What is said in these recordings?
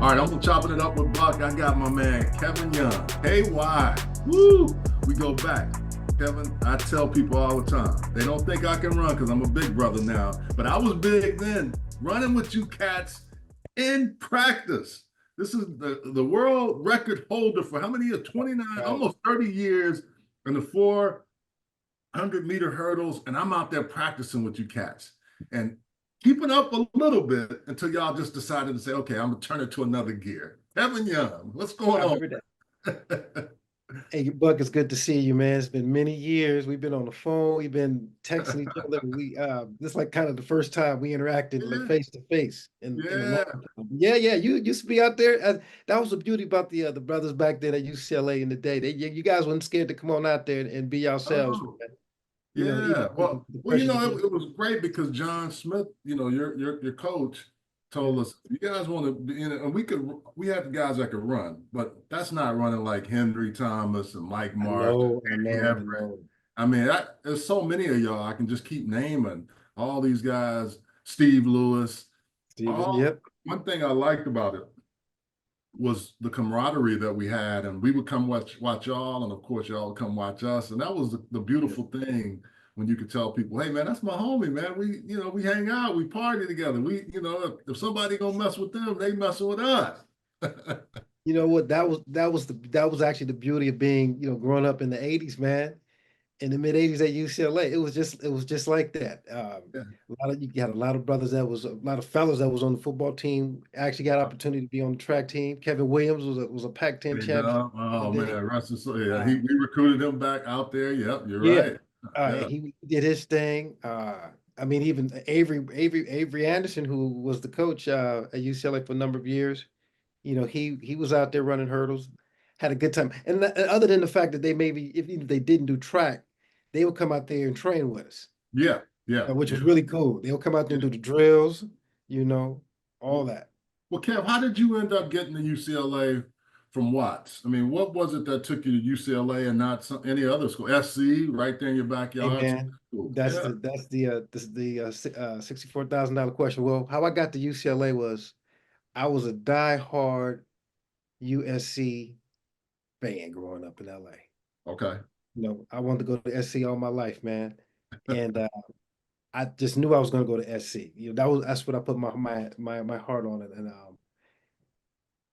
All right, I'm chopping it up with Buck. I got my man Kevin Young. Hey, why? Woo! We go back. Kevin, I tell people all the time, they don't think I can run because I'm a big brother now, but I was big then, running with you cats in practice. This is the world record holder for how many years? 29, Right. almost 30 years in the 400-meter hurdles, and I'm out there practicing with you cats. And keeping up a little bit until y'all just decided to say, okay, I'm gonna turn it to another gear. Kevin Young, what's going I remember that. on? Hey, Buck, it's good to see you, man. It's been many years. We've been on the phone. We've been texting each other. This is like kind of the first time we interacted like Yeah, face to face in a long yeah. time. Yeah, yeah. You used to be out there. That was the beauty about the brothers back then at UCLA in the day. You guys weren't scared to come on out there and be yourselves, Oh, man. Even yeah. Well, the well, pressure to get. it was great because John Smith, your coach told Yeah. us, you guys want to be in it, and we had the guys that could run, but that's not running like Henry Thomas and Mike I Marsh, know, I Andy know, I Everett. know. I mean, there's so many of y'all. I can just keep naming all these guys. Steve Lewis. Steven, All yep. one thing I liked about it was the camaraderie that we had, and we would come watch y'all, and of course y'all would come watch us, and that was the Yep. beautiful thing when you could tell people, hey man, that's my homie, man. We hang out, we party together. If somebody gonna mess with them, they messing with us. You know what? That was actually the beauty of being, growing up in the 80s, man. In the mid 80s at UCLA. It was just like that. Yeah, You had a lot of brothers a lot of fellows that was on the football team. Actually got opportunity to be on the track team. Kevin Williams was a Pac-10 hey, champion Dom. the Oh day. man, rest his soul. Yeah, Uh, we recruited him back out there. Yep, you're yeah, right. Yeah. he did his thing. I mean, even Avery Anderson, who was the coach at UCLA for a number of years, he was out there running hurdles, had a good time. And other than the fact that they maybe if even if they didn't do track, they would come out there and train with us, Yeah, yeah, which yeah, was really cool. They'll come out there and yeah. do the drills, you know, all Well, that. well, Kev, how did you end up getting to UCLA from Watts? I mean, what was it that took you to UCLA and not any other school? SC, right there in your Hey backyard. man, Cool. that's Yeah. the $64,000 question. Well, how I got to UCLA was I was a diehard USC fan growing up in LA. Okay. I wanted to go to SC all my life, man. And I just knew I was going to go to SC. That's what I put my heart on it. And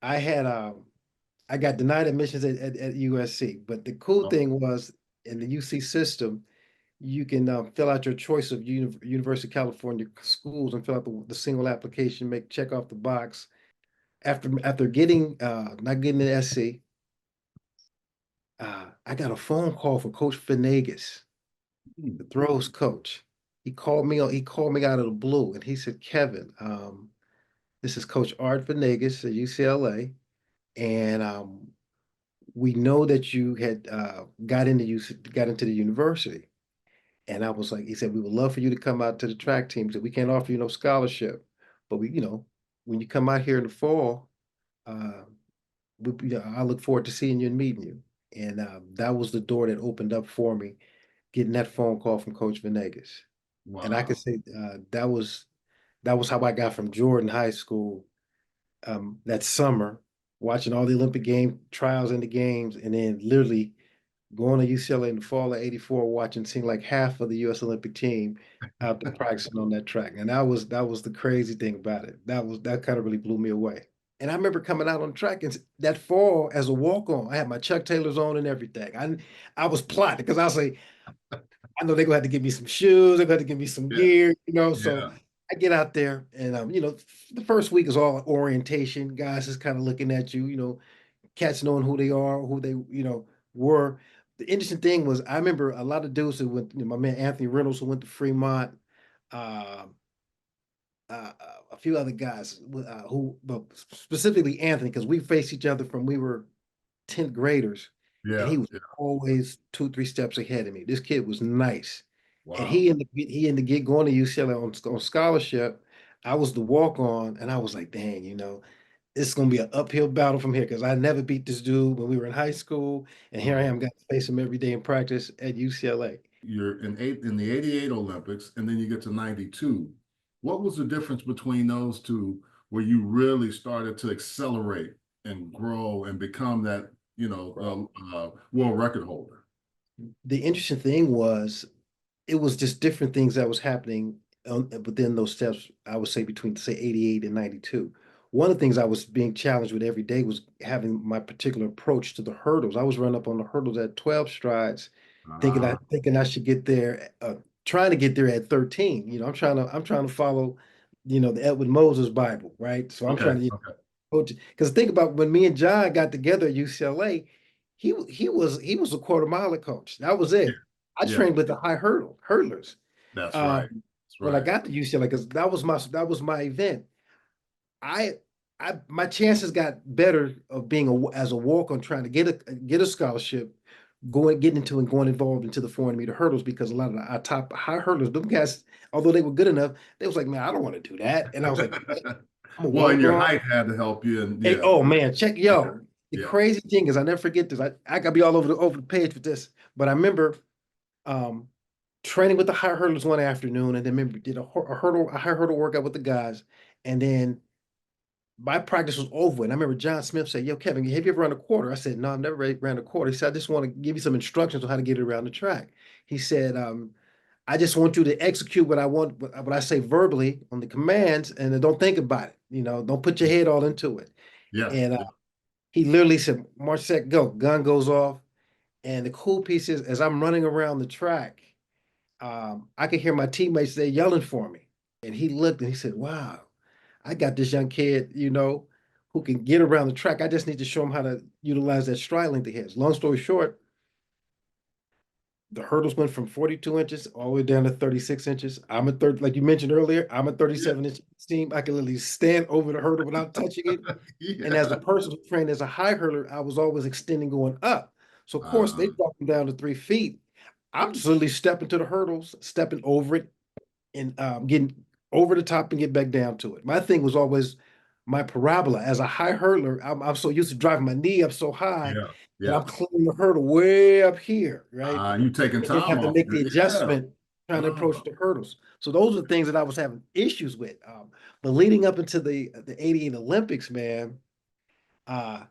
I had I got denied admissions at USC, but the cool Oh, thing was in the UC system, you can fill out your choice of University of California schools and fill out the single application, check off the box. After getting not getting the SC, I got a phone call from Coach Venegas, hmm. the throws coach. He called me out of the blue and he said, Kevin, this is Coach Art Venegas at UCLA, and we know that you had got into the university. And I was like, he said, we would love for you to come out to the track team. He said, we can't offer you no scholarship, but when you come out here in the fall, uh, I look forward to seeing you and meeting you. And that was the door that opened up for me, getting that phone call from Coach Venegas. And I could Wow. say that was how I got from Jordan High School that summer, watching all the Olympic game trials and the games, and then literally going to UCLA in the fall of '84, watching seeing like half of the U.S. Olympic team out there practicing on that track. And that was the crazy thing about it. That kind of really blew me away. And I remember coming out on the track and that fall as a walk-on. I had my Chuck Taylors on and everything. I was plotting because I say, I know they're gonna have to give me some shoes, they're gonna have to give me some Yeah, gear. So yeah. I get out there and the first week is all orientation. Guys is kind of looking at you, cats knowing who they are, who they, were. The interesting thing was I remember a lot of dudes who went, my man Anthony Reynolds who went to Fremont, uh, a few other guys but specifically Anthony, because we faced each other from we were 10th graders, and Yeah, he was yeah. always 2, 3 steps ahead of me. This kid was nice, and Wow. he ended get going to UCLA on scholarship. I was the walk on, and I was like, dang, it's gonna be an uphill battle from here because I never beat this dude when we were in high school, and here I Uh-huh. am, got to face him every day in practice at UCLA. You're in the 88 Olympics, and then you get to 92. What was the difference between those two where you really started to accelerate and grow and become that, Right. world record holder? The interesting thing was it was just different things that was happening within those steps. I would say between say 88 and 92. One of the things I was being challenged with every day was having my particular approach to the hurdles. I was running up on the hurdles at 12 strides, Ah, thinking I should get there, trying to get there at 13. I'm trying to follow, the Edward Moses Bible, right? So I'm okay, trying to okay. coach, because think about when me and John got together at UCLA, he was a quarter miler coach. That was Yeah, it. I yeah, trained with the hurdlers. that's right. Um, That's when I right. got to UCLA, because that was my event. I my chances got better of being as a walk on trying to get a scholarship, getting into and going involved into the 400-meter hurdles because a lot of our top high hurdlers, them guys, although they were good enough, they was like, man, I don't want to do that. And I was like, okay, I'm gonna Well, and walk your on. height had to help you, and Hey, yeah, oh man, yeah, the yeah. crazy thing is I never forget this. I gotta be all over the page with this, but I remember um training with the high hurdlers one afternoon, and then remember did a high hurdle workout with the guys, and then my practice was over. And I remember John Smith said, "Yo, Kevin, have you ever run a quarter?" I said, "No, I've never ran a quarter." He said, "I just want to give you some instructions on how to get it around the track." He said, "I just want you to execute what I want, what I say verbally on the commands, and then don't think about it. Don't put your head all into it." Yeah, And yeah. he literally said, "March, set, go." Gun goes off, and the cool piece is, as I'm running around the track, I could hear my teammates there yelling for me. And he looked and he said, "Wow, I got this young kid, who can get around the track. I just need to show him how to utilize that stride length he has." Long story short, the hurdles went from 42 inches all the way down to 36 inches. I'm a third, like you mentioned earlier, I'm a Yeah. 37-inch seam. I can literally stand over the hurdle without touching it. And as a Yeah. person who trained as a high hurdler, I was always extending going up. So of course they Uh, dropped me down to 3 feet. I'm just literally stepping to the hurdles, stepping over it, and getting over the top and get back down to it. My thing was always my parabola. As a high hurdler, I'm so used to driving my knee up so high yeah. that Yeah. I'm clearing the hurdle way up here, right? You taking And then time have to off make there. the Yeah. adjustment trying to approach Oh, the hurdles. So those are the things that I was having issues with. But leading up into the 88 Olympics, man, uh,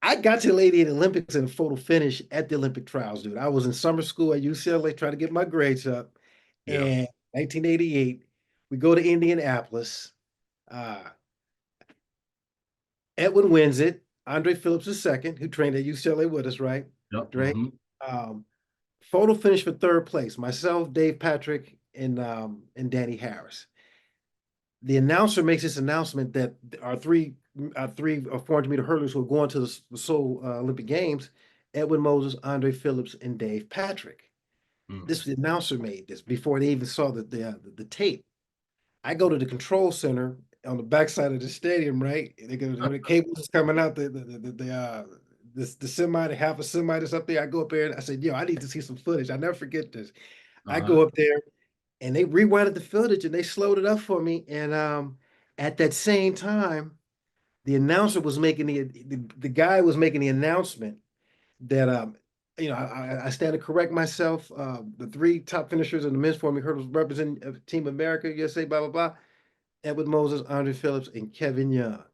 I got to the 88 Olympics in a photo finish at the Olympic trials, dude. I was in summer school at UCLA trying to get my grades up. yeah. And 1988, we go to Indianapolis. Uh, Edwin wins it. Andre Phillips II, who trained at UCLA with us, right? Yep. Right. Um, Photo finish for third place. Myself, Dave Patrick, and Danny Harris. The announcer makes this announcement that our three 400-meter hurdlers who are going to the Seoul Olympic Games, Edwin Moses, Andre Phillips, and Dave Patrick. Mm. This the announcer made this before they even saw the tape. I go to the control center on the backside of the stadium, right? And they go, when the cables is coming out, the semi, the half a semi that's up there. I go up there and I said, "Yo, I need to see some footage." I never forget this. I Uh-huh. go up there and they rewinded the footage and they slowed it up for me. And at that same time, the announcer was making the guy was making the announcement that I stand to correct myself. The three top finishers in the men's 400 hurdles represent Team America, USA, blah blah blah. Edward Moses, Andre Phillips, and Kevin Young.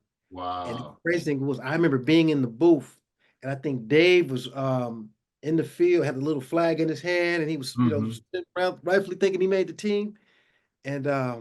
And the Wow. crazy thing was, I remember being in the booth, and I think Dave was in the field, had a little flag in his hand, and he was, Hmm. sitting around, rightfully thinking he made the team. And I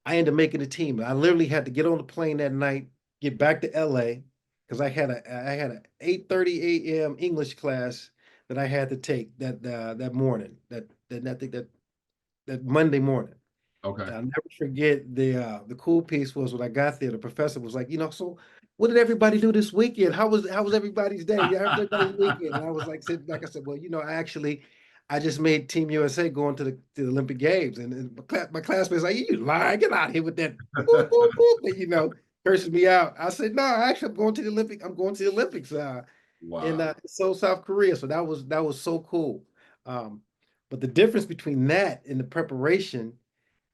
ended up making the team. I literally had to get on the plane that night, get back to LA, because I had a 8:30 a.m. English class that I had to take that morning, that I think that Monday morning. Okay. And I'll never forget the cool piece was when I got there, the professor was like, so what did everybody do this weekend? How was everybody's day? Yeah, how was everybody's weekend? And I was like, sitting back, I said, well, I just made Team USA going to the Olympic Games. And my classmates like, you lying, get out of here with that boop, boop, boop, and, cursing me out. I said, no, actually I'm going to the Olympics in Wow. Seoul, South Korea. So that was so cool. Um, but the difference between that and the preparation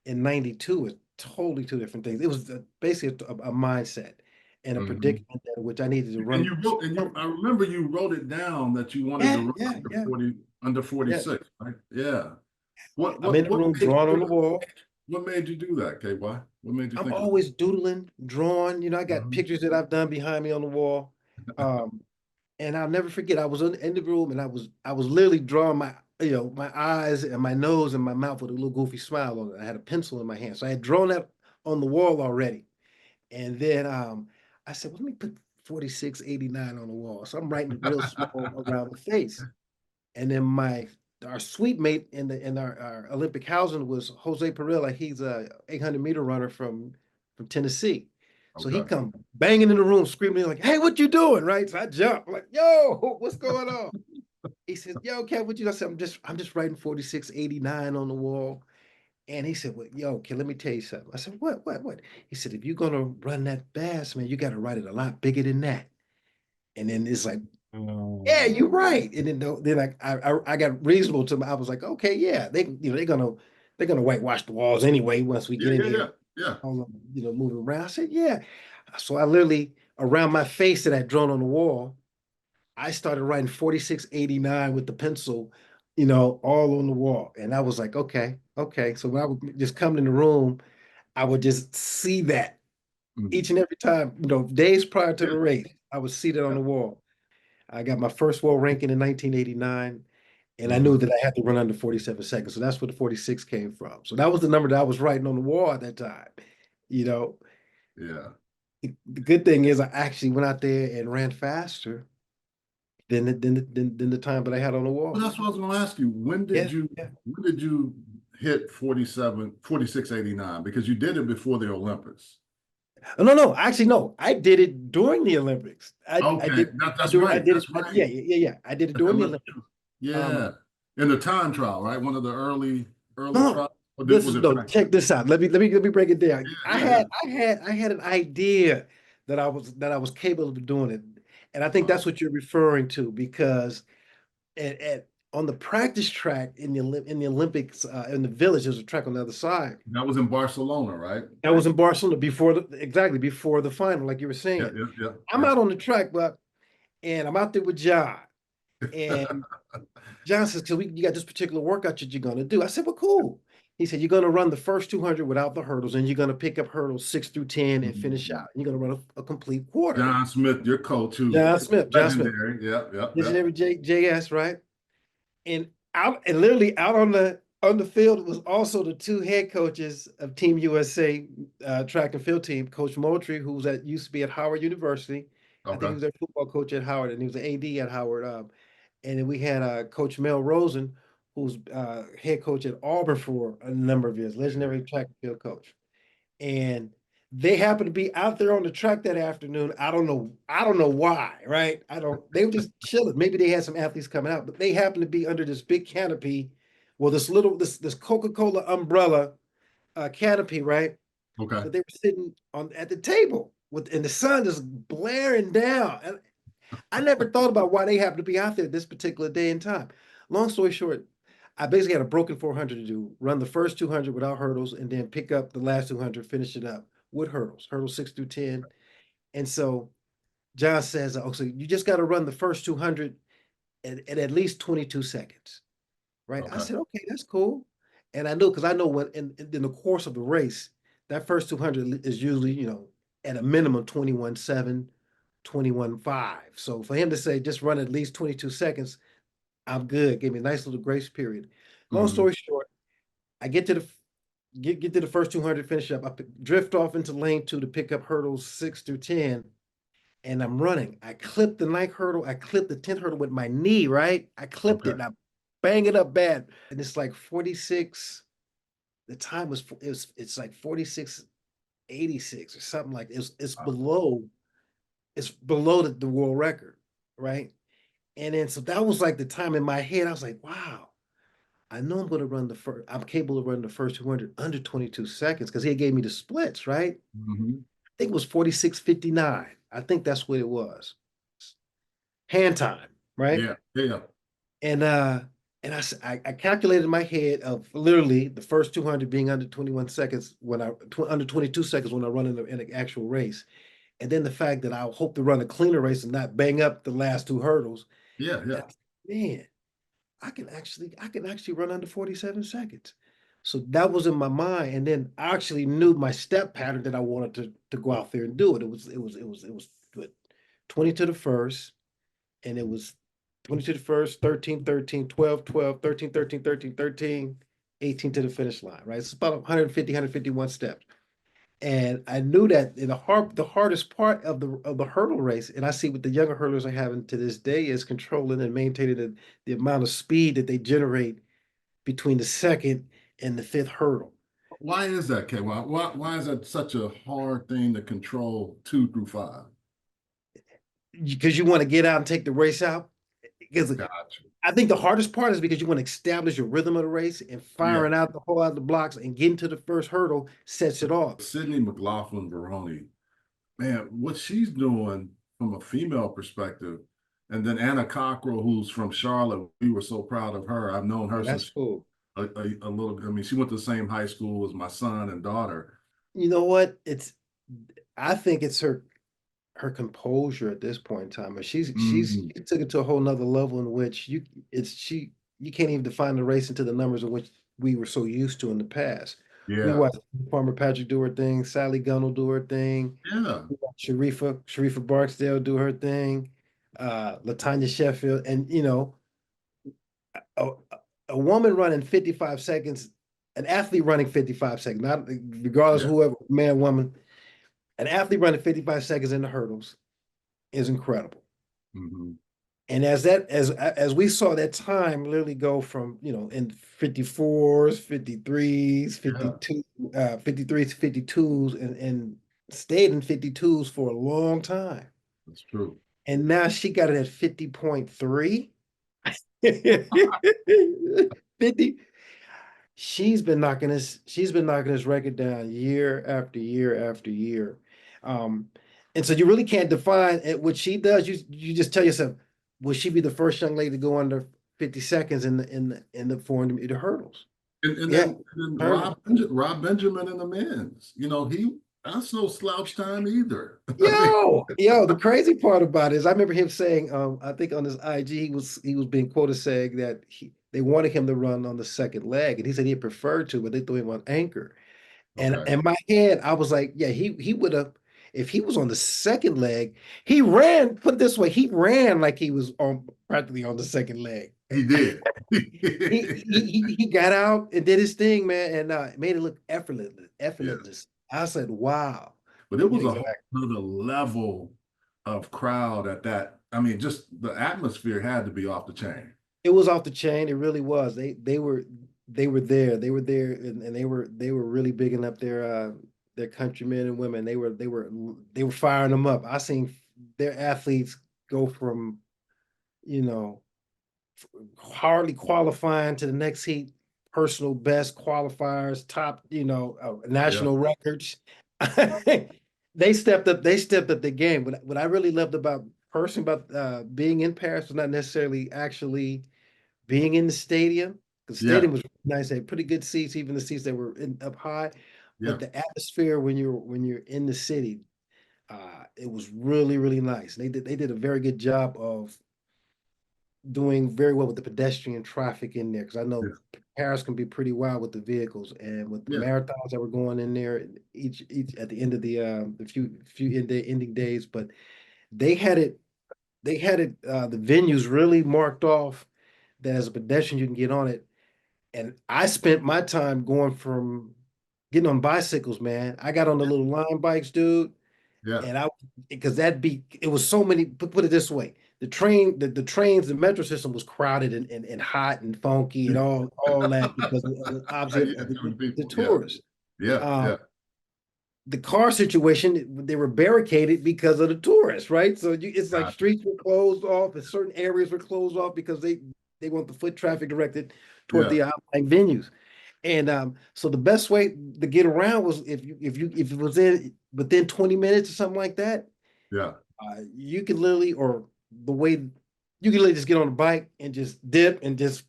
in 92 is totally two different things. It was basically a mindset and a Hmm. predicament that which I needed to And run. you wrote, I remember you wrote it down that you wanted to Yeah, run yeah, under yeah. 40, under Yes. 46, right? Yeah. I'm in the What room made drawing on you, the wall. what made you do that, KY? What made you I'm think of always doodling, drawing. I got that? pictures that I've done behind me on the wall. Um, and I'll never forget. I was in the room, and I was literally drawing my eyes and my nose and my mouth with a little goofy smile on it. I had a pencil in my hand, so I had drawn that on the wall already. And then I said, well, let me put 4689 on the wall. So I'm writing it real small around the face. And then our suite mate in our Olympic housing was Jose Pereira. He's a 800-meter runner from Tennessee. So he Okay. come banging in the room, screaming like, "Hey, what you doing?" Right? So I jump, I'm like, "Yo, what's going on?" He says, "Yo, Kev, what you?" I said, I'm just writing 4689 on the wall." And he said, "Well, yo, kid, let me tell you something." I said, "What?" He said, "If you're gonna run that fast, man, you got to write it a lot bigger than that." And then it's like, yeah, Um, you're right. And then I got reasonable to them. I was like, okay, yeah, they're gonna whitewash the walls anyway once we yeah, get in yeah, here, yeah, yeah. all moving around. I said, yeah. So I literally around my face that I drawn on the wall, I started writing 4689 with the pencil, all on the wall. And I was like, okay, okay. So when I would just come in the room, I would just see that Mhm. each and every time, days prior to Yeah, the race, I would see that on yeah. the wall. I got my first world ranking in 1989, and I knew Uh-huh. that I had to run under 47 seconds. So that's where the 46 came from. So that was the number that I was writing on the wall at that time. You know, Yeah. the good thing is I actually went out there and ran faster than the time that I had on the Well, wall. that's what I was going to ask you. Yeah, yeah. When did you hit 4689? Because you did it before the Olympics. Oh, no, no, actually, no. I did it during the Olympics. I Okay, did that's right. I did it. That's right. Yeah, yeah, yeah. I did it At the during the Olympic, Olympics. Um, yeah. In the time trial, right? One of the early no, trials. Or this was is it no. track? Check this out. Let me break it down. Yeah, yeah, yeah. I had an idea that I was capable of doing it, and I think Uh, that's what you're referring to because on the practice track in the Olympics in the village, there's a track on the other side. that was in Barcelona, right? That was in Barcelona exactly before the final, like you were Yeah, saying. yeah, yeah, I'm yeah. out on the track, and I'm out there with John, and John says, "Cause you got this particular workout that you're gonna do." I said, "Well, cool." He said, "You're gonna run the first 200 without the hurdles, and you're gonna pick up hurdles 6 through 10 and finish Mhm. out. You're gonna run a complete quarter." John Smith, your coach, who's John Smith, legendary. Yep, yep, yep. legendary JS, right? And literally out on the field was also the two head coaches of Team USA track and field team, Coach Moultrie, who used to be at Howard University. I think he Okay, was their football coach at Howard, and he was the AD at Howard. And then we had Coach Mel Rosen, who's head coach at Auburn for a number of years, legendary track and field coach. And they happened to be out there on the track that afternoon. I don't know why, right? They were just chilling. Maybe they had some athletes coming out, but they happened to be under this big canopy, well, this Coca-Cola umbrella canopy, right? okay. So they were sitting on at the table and the sun is blaring down. And I never thought about why they happened to be out there this particular day and time. Long story short, I basically had a broken 400 to do, run the first 200 without hurdles, and then pick up the last 200, finish it up with hurdles 6 through 10. And so John says, "Oh, so you just got to run the first 200 at least 22 seconds." Right? I Okay. said, "Okay, that's cool." And I knew because I know when in the course of the race, that first 200 is usually, at a minimum 21.7, 21.5. So for him to say just run at least 22 seconds, I'm good. Gave me a nice little grace period. Long Hmm. story short, I get to the first 200, finish up. Drift off into lane two to pick up hurdles 6 through 10, and I'm running. I clipped the ninth hurdle. I clipped the 10th hurdle with my knee, right? I clipped it Okay. and I bang it up bad. And it's like 46. The time it's like 46.86 or something like it's below the world record, right? And then so that was like the time in my head. I was like, wow, I know I'm capable of running the first 200 under 22 seconds because he gave me the splits, right? Hmm. I think it was 46.59. I think that's what it was. Hand time, right? Yeah, yeah. And I calculated in my head of literally the first 200 being under 21 seconds under 22 seconds when I run in an actual race. And then the fact that I hope to run a cleaner race and not bang up the last two hurdles. Yeah, And yeah. I was like, man, I can actually run under 47 seconds. So that was in my mind. And then I actually knew my step pattern that I wanted to go out there and do it. It was what, 20 to the first, and it was 20 to the first, 13, 13, 12, 12, 13, 13, 13, 13, 18 to the finish line, right? It's about 150, 151 steps. And I knew that in the hardest part of the hurdle race, and I see what the younger hurdlers are having to this day is controlling and maintaining the amount of speed that they generate between the second and the fifth hurdle. Why is that, Kay? Why is that such a hard thing to control 2 through 5? Because you want to get out and take the race out. Because Gotcha. I think the hardest part is because you want to establish your rhythm of the race and Yeah. firing out the whole out of the blocks and getting to the first hurdle sets it off. Sydney McLaughlin Baroni, man, what she's doing from a female perspective, and then Anna Cockrell, who's from Charlotte, we were so proud of her. I've known her Oh, that's since cool. a little. I mean, she went to the same high school as my son and daughter. You know what? I think it's her composure at this point in time. But Mhm. she took it to a whole nother level in which you can't even define the race into the numbers in which we were so used to in the past. We Yeah, watched Farmer Patrick do her thing, Sally Gunnell do her thing, yeah, we watched Sharifa Barksdale do her thing, Latanya Sheffield, and a, a woman running 55 seconds, an athlete running 55 seconds, not regardless yeah. of whoever, man, woman, an athlete running 55 seconds in the hurdles is incredible. Hmm. And as we saw that time literally go from, in 54s, 53s, Yeah, 52, 53s, 52s, and stayed in 52s for a long time. that's true. And now she got it at 50.3. 50. She's been knocking this record down year after year after year. Um, and so you really can't define it. What she does, you just tell yourself, will she be the first young lady to go under 50 seconds in the 400-meter hurdles? And Yeah. then Herman. Rob Benjamin in the men's, that's no slouch time either. I mean, The crazy part about it is I remember him saying, I think on his IG, he was being quoted saying that they wanted him to run on the second leg, and he said he preferred to, but they threw him on anchor. And okay, in my head, I was like, yeah, he would have if he was on the second leg, he ran, put it this way, he ran like he was on practically on the second leg. he did. He got out and did his thing, man, and made it look effortless, Yes. effortless. I said, wow. But it Yeah, was a whole exactly. other level of crowd at that. I mean, just the atmosphere had to be off the chain. It was off the chain. It really was. They were there. They were there, and they were really bigging up their countrymen and women. They were firing them up. I seen their athletes go from you know hardly qualifying to the next heat, personal best qualifiers, top Yeah, national records. They stepped up. They stepped up the game. What I really loved about being in Paris was not necessarily actually being in the stadium. The yeah, stadium was nice, they had pretty good seats, even the seats that were up high. yeah, But the atmosphere when you're in the city, it was really, really nice. They did a very good job of doing very well with the pedestrian traffic in there because I know yeah, Paris can be pretty wild with the vehicles and with the yeah, marathons that were going in there each at the end of the few ending days. But they had it the venues really marked off that as a pedestrian you can get on it. And I spent my time going from getting on bicycles, man. I got on the little line bikes, dude, yeah. and I because it was so many. Put it this way, the trains, the metro system was crowded and hot and funky and all that because obviously Yeah, of too many the people. Yeah, tourists. yeah, Um, yeah. the car situation, they were barricaded because of the tourists, right? So it's like Gotcha. streets were closed off and certain areas were closed off because they want the foot traffic directed toward Yeah, the outlying venues. And so the best way to get around was if it was in within 20 minutes or something like that, yeah, you could literally or the way you could literally just get on a bike and just dip and just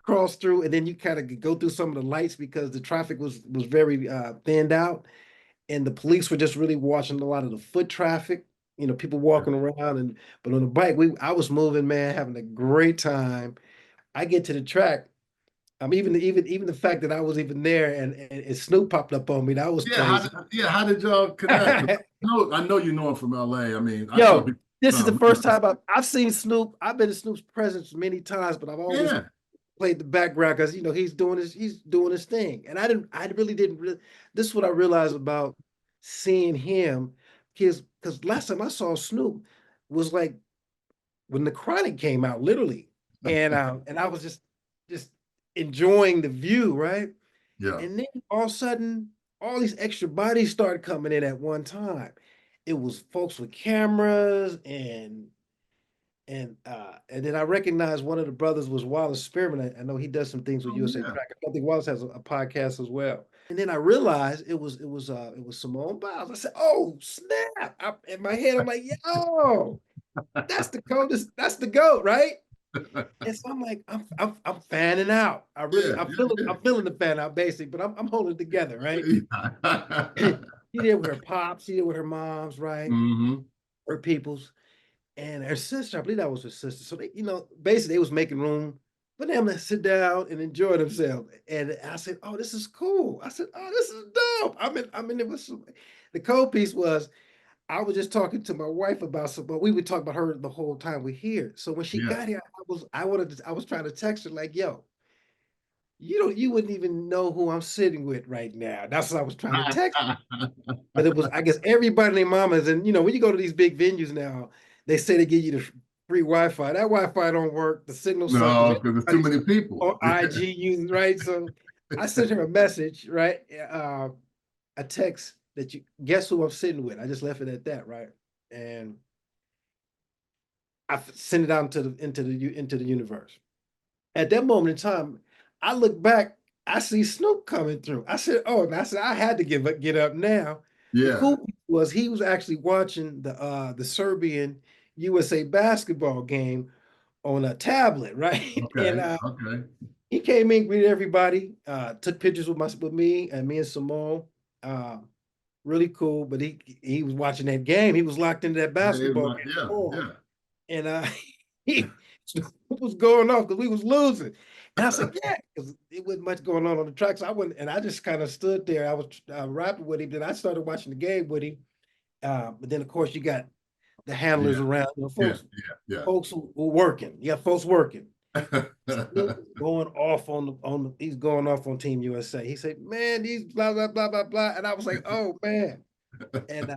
cross through, and then you kind of go through some of the lights because the traffic was very thinned out, and the police were just really watching a lot of the foot traffic. People yeah. walking around, but on the bike, I was moving, man, having a great time. I get to the track, Even the fact that I was even there and Snoop popped up on me, that was Yeah, crazy. how did y'all connect? 'Cause I know you know him from LA. I mean, I tell Yo, people this is all the the first time. time I've seen Snoop. I've been to Snoop's presence many times, but I've always Yeah, played the background because he's doing his thing. And I really didn't really this is what I realized about seeing him, because last time I saw Snoop was like when the Chronic came out, literally. And I was just enjoying the view, right? yeah, And then all of a sudden, all these extra bodies started coming in at one time. It was folks with cameras and then I recognized one of the brothers was Wallace Spearman. I know he does some things with oh USA yeah, Track. I think Wallace has a podcast as well. And then I realized it was Simone Biles. I said, "Oh snap!" In my head, I'm like, "Yo, that's the coldest. That's the goat, right?" And so I'm like, I'm fanning out. yeah, I'm feeling the fan out basic, but I'm holding it together, right? yeah. She did with her pops, she did with her moms, right? Hmm. Her peoples. And her sister, I believe that was her sister. So they, basically they was making room for them to sit down and enjoy themselves. And I said, "Oh, this is cool." I said, "Oh, this is dope." I'm in it with some. The cold piece was I was just talking to my wife about some, but we would talk about her the whole time we're here. So when she Yeah. got here, I was trying to text her like, "Yo, you wouldn't even know who I'm sitting with right now." That's what I was trying to text. But it was, I guess, everybody and their mamas. And when you go to these big venues now, they say they give you the free Wi-Fi. That Wi-Fi don't work. The signal suck because No, because there's too everybody's many people. on IG using, right. So I sent her a message, right? A text that you guess who I'm sitting with. I just left it at that, right? And I sent it out into the universe. At that moment in time, I look back, I see Snoop coming through. I said, "Oh," and I said, "I had to get up now." The Yeah. cool piece was he was actually watching the Serbian USA basketball game on a tablet, right? And Okay. Okay. he came in, greeted everybody, took pictures with me and Simone. Uh, really cool, but he was watching that game. He was locked into that basketball game Yeah. hard. Yeah. And he was going off because we was losing. And I said, "Yeah," because it wasn't much going on the track. So I went and I just kind of stood there. I was rapping with him. Then I started watching the game with him. But then of course you got the handlers Yeah. around, Yeah. Yeah. folks who were working. You got folks working. Yeah. Snoop is going off he's going off on Team USA. He said, "Man, these blah blah blah blah blah." And I was like, "Oh man." And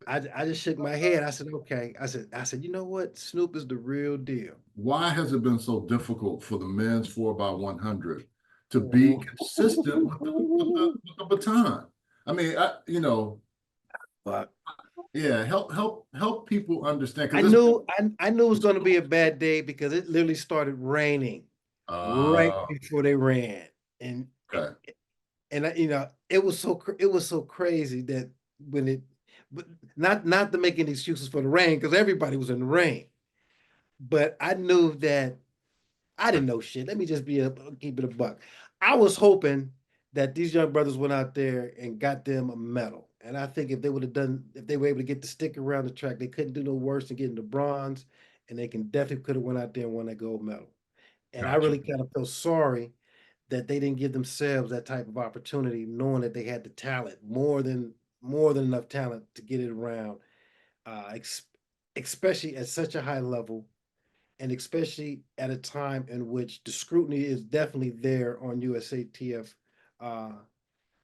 I just shook my head. I said, "Okay." I said, "You know what? Snoop is the real deal." Why has it been so difficult for the men's 4x100 to be Mhm. consistent with the baton? I mean, But yeah, help people understand I because it's knew I knew it was going to be a bad day because it literally started raining right uh before they ran, and okay. it was so crazy that when it, but not to make any excuses for the rain because everybody was in the rain, but I knew that I didn't know shit. Let me just keep it a buck. I was hoping that these young brothers went out there and got them a medal. And I think if they were able to get the stick around the track, they couldn't do no worse than getting the bronze. And they can definitely could have went out there and won that gold medal. And I Gotcha. really kind of feel sorry that they didn't give themselves that type of opportunity, knowing that they had the talent, more than enough talent to get it around, uh, ex- especially at such a high level and especially at a time in which the scrutiny is definitely there on USATF uh,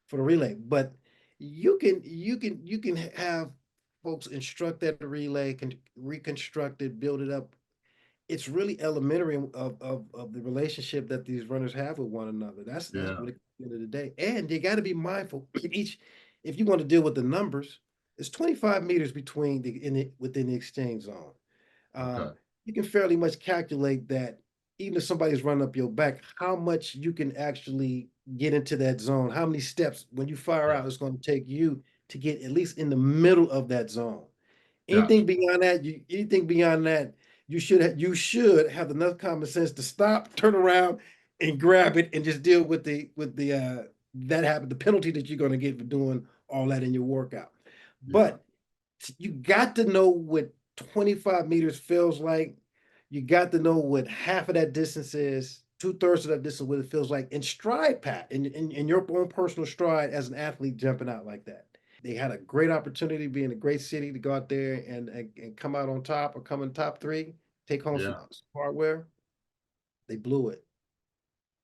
for the relay. But you can have folks instruct that relay, can reconstruct it, build it up. It's really elementary of the relationship that these runners have with one another. That's Yeah. what at the end of the day. And you got to be mindful. If you want to deal with the numbers, it's 25 meters within the exchange zone. um, Okay. you can fairly much calculate that even if somebody's running up your back, how much you can actually get into that zone, how many steps when you fire Yeah. out it's going to take you to get at least in the middle of that zone. Gotcha. Anything beyond that, you should have enough common sense to stop, turn around, and grab it, and just deal with the that happen the penalty that you're going to get for doing all that in your workout. Yeah. But you got to know what 25 meters feels like. You got to know what half of that distance is. 2/3 of that distance what it feels like in stride, Pat, in your own personal stride as an athlete jumping out like that. They had a great opportunity, be in a great city to go out there and come out on top or come in top three, take home some Yeah. hardware. They blew it.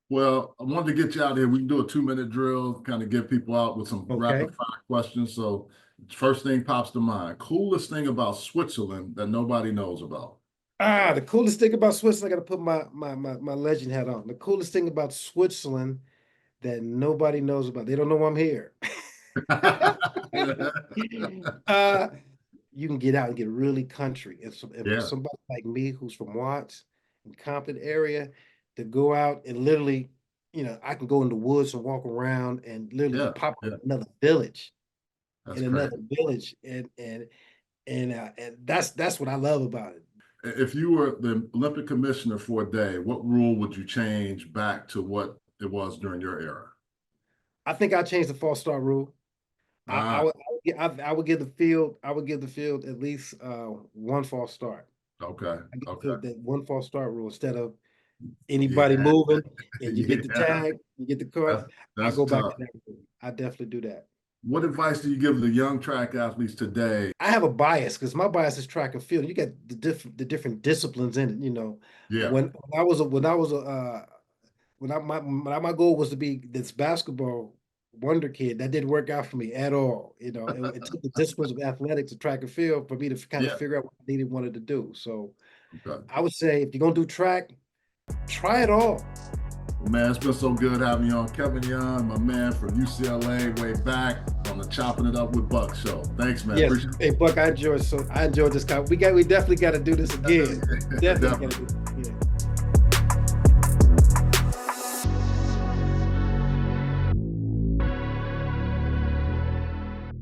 Well, I wanted to get you out here. We can do a 2-minute drill, kind of get people out with some Okay. rapid fire questions. So, first thing pops to mind: coolest thing about Switzerland that nobody knows about. The coolest thing about Switzerland, I got to put my legend hat on. The coolest thing about Switzerland that nobody knows about. They don't know I'm here. uh, you can get out and get really country. If Yeah, somebody like me who's from Watts and Compton area to go out and literally, I can go in the woods and walk around and literally yeah, pop up yeah. another village That's in another crazy. village, and that's what I love about it. If you were the Olympic commissioner for a day, what rule would you change back to what it was during your era? I think I changed the false start rule. I Ah, would I would give the field at least one false start. okay, I give the okay. field that one false start rule instead of anybody Yeah, moving and you get the yeah. tag, you get the cut. That's I that's go back to tough. that rule. I definitely do that. What advice do you give the young track athletes today? I have a bias because my bias is track and field. You got the different disciplines in it. Yeah, When my goal was to be this basketball wonder kid, that didn't work out for me at all. It took the disciplines of athletics and track and field for me to kind of yeah. figure out what I wanted to do. So Okay. I would say if you're gonna do track, try it all. Well, man, it's been so good having you on. Kevin Young, my man from UCLA, way back on the Chopping It Up with Buck show. Thanks, man. Yes, Appreciate hey Buck, I enjoyed this. We definitely got to do this again. it. Definitely got to Definitely. do.